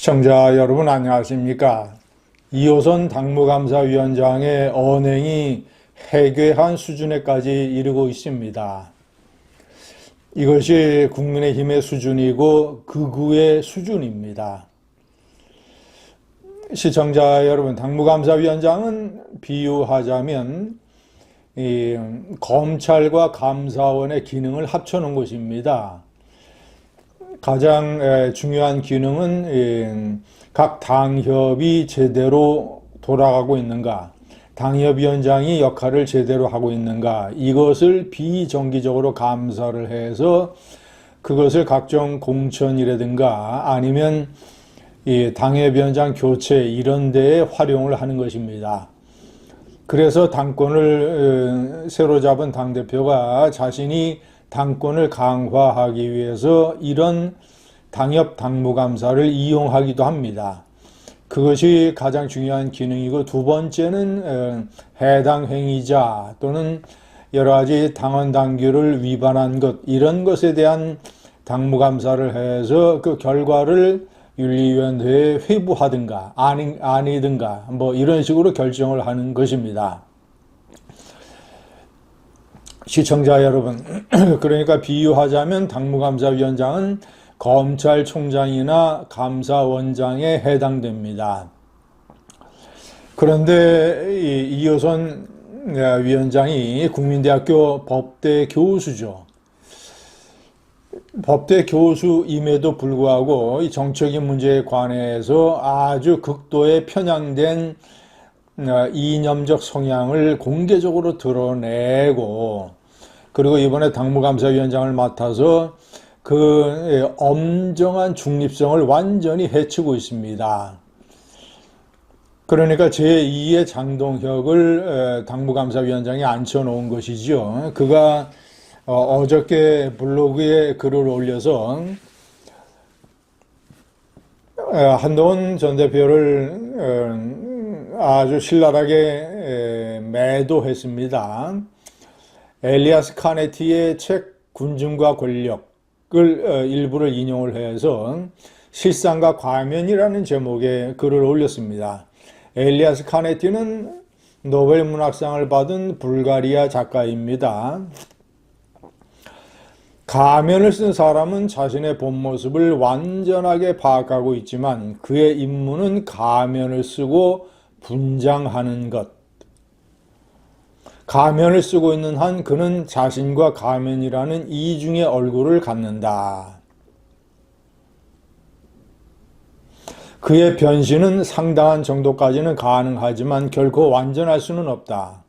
시청자 여러분 안녕하십니까? 이호선 당무감사위원장의 언행이 해괴한 수준에까지 이르고 있습니다. 이것이 국민의힘의 수준이고 극우의 수준입니다. 시청자 여러분, 당무감사위원장은 비유하자면 검찰과 감사원의 기능을 합쳐놓은 것입니다. 가장 중요한 기능은 각 당협이 제대로 돌아가고 있는가, 당협위원장이 역할을 제대로 하고 있는가, 이것을 비정기적으로 감사를 해서 그것을 각종 공천이라든가 아니면 당협위원장 교체 이런 데에 활용을 하는 것입니다. 그래서 당권을 새로 잡은 당대표가 자신이 당권을 강화하기 위해서 이런 당협 당무감사를 이용하기도 합니다. 그것이 가장 중요한 기능이고, 두 번째는 해당 행위자 또는 여러 가지 당원 당규를 위반한 것, 이런 것에 대한 당무감사를 해서 그 결과를 윤리위원회에 회부하든가 아니든가 뭐 이런 식으로 결정을 하는 것입니다. 시청자 여러분, 그러니까 비유하자면 당무감사위원장은 검찰총장이나 감사원장에 해당됩니다. 그런데 이호선 위원장이 국민대학교 법대 교수죠. 법대 교수임에도 불구하고 이 정책인 문제에 관해서 아주 극도의 편향된 이념적 성향을 공개적으로 드러내고, 그리고 이번에 당무감사위원장을 맡아서 그 엄정한 중립성을 완전히 해치고 있습니다. 그러니까 제2의 장동혁을 당무감사위원장에 앉혀놓은 것이죠. 그가 어저께 블로그에 글을 올려서 한동훈 전 대표를 아주 신랄하게 매도했습니다. 엘리아스 카네티의 책 군중과 권력을 일부를 인용을 해서 실상과 과면이라는 제목의 글을 올렸습니다. 엘리아스 카네티는 노벨 문학상을 받은 불가리아 작가입니다. 가면을 쓴 사람은 자신의 본 모습을 완전하게 파악하고 있지만 그의 임무는 가면을 쓰고 분장하는 것. 가면을 쓰고 있는 한 그는 자신과 가면이라는 이중의 얼굴을 갖는다. 그의 변신은 상당한 정도까지는 가능하지만 결코 완전할 수는 없다.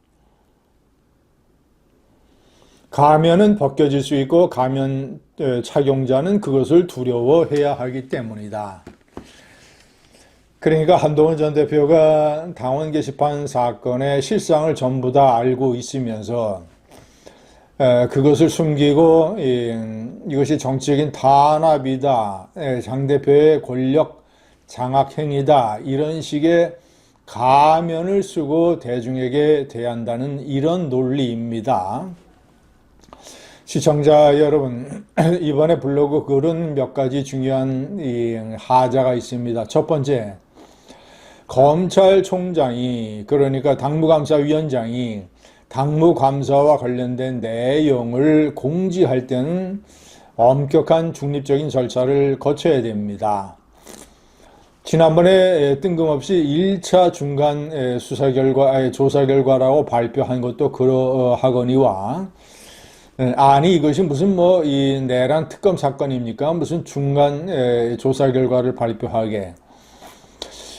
가면은 벗겨질 수 있고 가면 착용자는 그것을 두려워해야 하기 때문이다. 그러니까 한동훈 전 대표가 당원 게시판 사건의 실상을 전부 다 알고 있으면서 그것을 숨기고 이것이 정치적인 탄압이다, 장 대표의 권력 장악 행위다, 이런 식의 가면을 쓰고 대중에게 대한다는 이런 논리입니다. 시청자 여러분, 이번에 블로그 글은 몇 가지 중요한 하자가 있습니다. 첫 번째, 검찰총장이, 그러니까 당무감사위원장이 당무감사와 관련된 내용을 공지할 때는 엄격한 중립적인 절차를 거쳐야 됩니다. 지난번에 뜬금없이 1차 중간 조사 결과라고 발표한 것도 그러하거니와, 아니 이것이 무슨 이 내란 특검 사건입니까? 무슨 중간 조사 결과를 발표하게.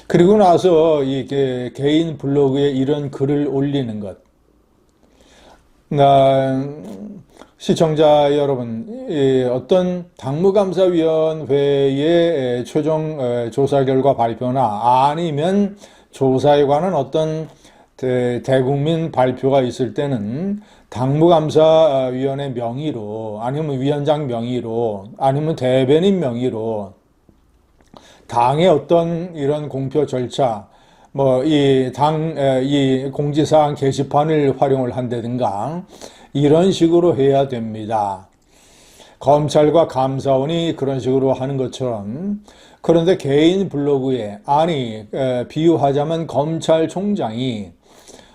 그리고 나서 개인 블로그에 이런 글을 올리는 것. 시청자 여러분, 어떤 당무감사위원회의 최종 조사 결과 발표나 아니면 조사에 관한 어떤 대국민 발표가 있을 때는 당무감사위원회 명의로 아니면 위원장 명의로 아니면 대변인 명의로 당의 어떤 이런 공표 절차, 이 공지사항 게시판을 활용을 한다든가 이런 식으로 해야 됩니다. 검찰과 감사원이 그런 식으로 하는 것처럼, 그런데 개인 블로그에, 비유하자면 검찰총장이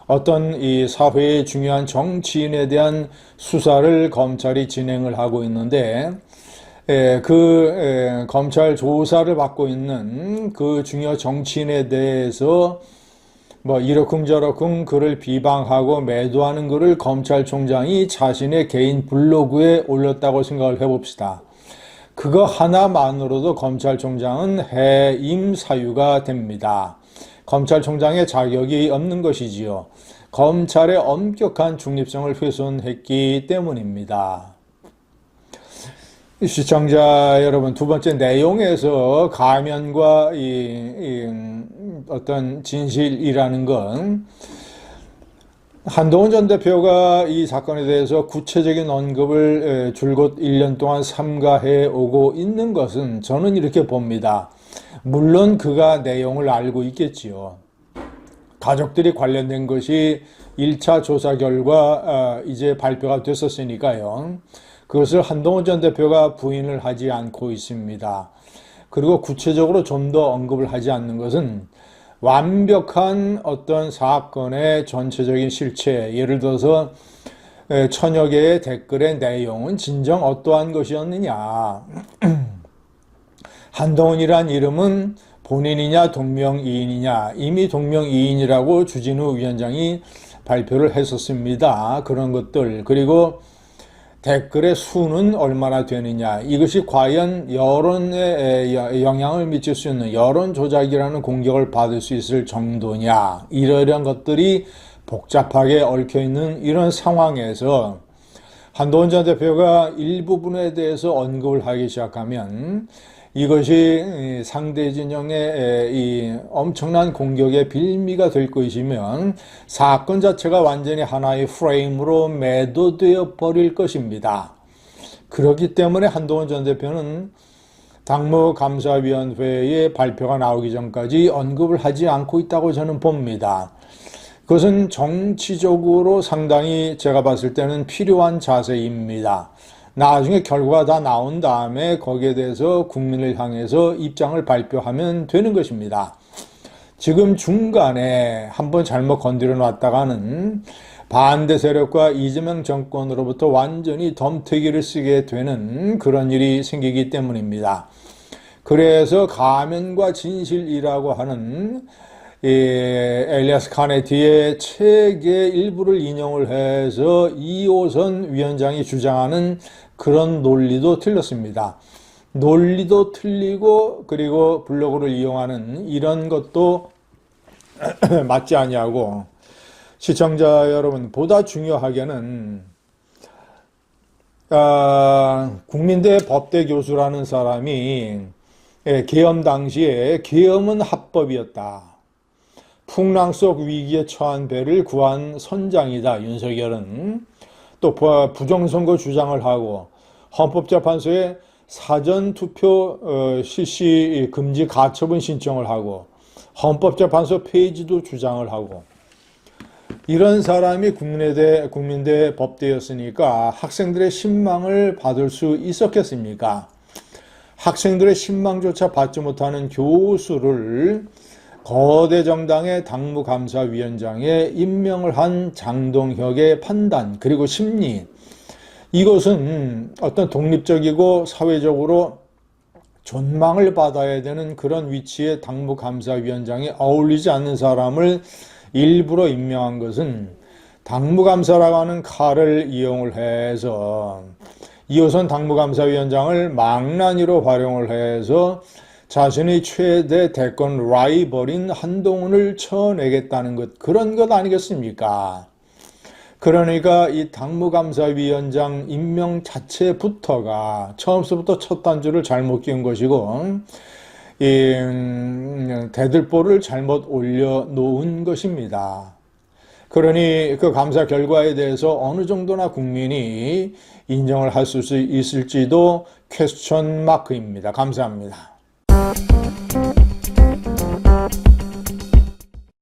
어떤 이 사회의 중요한 정치인에 대한 수사를 검찰이 진행을 하고 있는데, 검찰 조사를 받고 있는 그 중요 정치인에 대해서 뭐 이러쿵저러쿵 그를 비방하고 매도하는 글을 검찰총장이 자신의 개인 블로그에 올렸다고 생각을 해봅시다. 그거 하나만으로도 검찰총장은 해임 사유가 됩니다. 검찰총장의 자격이 없는 것이지요. 검찰의 엄격한 중립성을 훼손했기 때문입니다. 시청자 여러분, 두 번째 내용에서 가면과 어떤 진실이라는 건, 한동훈 전 대표가 이 사건에 대해서 구체적인 언급을 줄곧 1년 동안 삼가해 오고 있는 것은 저는 이렇게 봅니다. 물론 그가 내용을 알고 있겠지요. 가족들이 관련된 것이 1차 조사 결과 이제 발표가 됐었으니까요. 그것을 한동훈 전 대표가 부인을 하지 않고 있습니다. 그리고 구체적으로 좀 더 언급을 하지 않는 것은 완벽한 어떤 사건의 전체적인 실체, 예를 들어서 천여 개의 댓글의 내용은 진정 어떠한 것이었느냐. 한동훈이란 이름은 본인이냐 동명이인이냐, 이미 동명이인이라고 주진우 위원장이 발표를 했었습니다. 그런 것들, 그리고 댓글의 수는 얼마나 되느냐, 이것이 과연 여론에 영향을 미칠 수 있는 여론 조작이라는 공격을 받을 수 있을 정도냐, 이러한 것들이 복잡하게 얽혀있는 이런 상황에서 한동훈 전 대표가 일부분에 대해서 언급을 하기 시작하면 이것이 상대 진영의 이 엄청난 공격의 빌미가 될 것이면 사건 자체가 완전히 하나의 프레임으로 매도되어 버릴 것입니다. 그렇기 때문에 한동훈 전 대표는 당무감사위원회의 발표가 나오기 전까지 언급을 하지 않고 있다고 저는 봅니다. 그것은 정치적으로 상당히 제가 봤을 때는 필요한 자세입니다. 나중에 결과가 다 나온 다음에 거기에 대해서 국민을 향해서 입장을 발표하면 되는 것입니다. 지금 중간에 한번 잘못 건드려 놨다가는 반대 세력과 이재명 정권으로부터 완전히 덤태기를 쓰게 되는 그런 일이 생기기 때문입니다. 그래서 가면과 진실이라고 하는 엘리아스 카네티의 책의 일부를 인용을 해서 이호선 위원장이 주장하는 그런 논리도 틀렸습니다. 논리도 틀리고, 그리고 블로그를 이용하는 이런 것도 맞지 않냐고. 시청자 여러분, 보다 중요하게는 국민대 법대 교수라는 사람이 계엄 당시에 계엄은 합법이었다, 풍랑 속 위기에 처한 배를 구한 선장이다, 윤석열은. 또 부정선거 주장을 하고 헌법재판소에 사전투표 실시 금지 가처분 신청을 하고 헌법재판소 폐지도 주장을 하고, 이런 사람이 국민대 법대였으니까 학생들의 신망을 받을 수 있었겠습니까? 학생들의 신망조차 받지 못하는 교수를 거대 정당의 당무감사위원장에 임명을 한 장동혁의 판단, 그리고 심리, 이것은 어떤 독립적이고 사회적으로 존망을 받아야 되는 그런 위치에 당무감사위원장에 어울리지 않는 사람을 일부러 임명한 것은 당무감사라고 하는 칼을 이용을 해서 이호선 당무감사위원장을 망나니로 활용을 해서 자신의 최대 대권 라이벌인 한동훈을 쳐내겠다는 것, 그런 것 아니겠습니까? 그러니까 이 당무감사위원장 임명 자체부터가 처음부터 첫 단추를 잘못 끼운 것이고, 대들보를 잘못 올려놓은 것입니다. 그러니 그 감사 결과에 대해서 어느 정도나 국민이 인정을 할 수 있을지도 퀘스천 마크입니다. 감사합니다.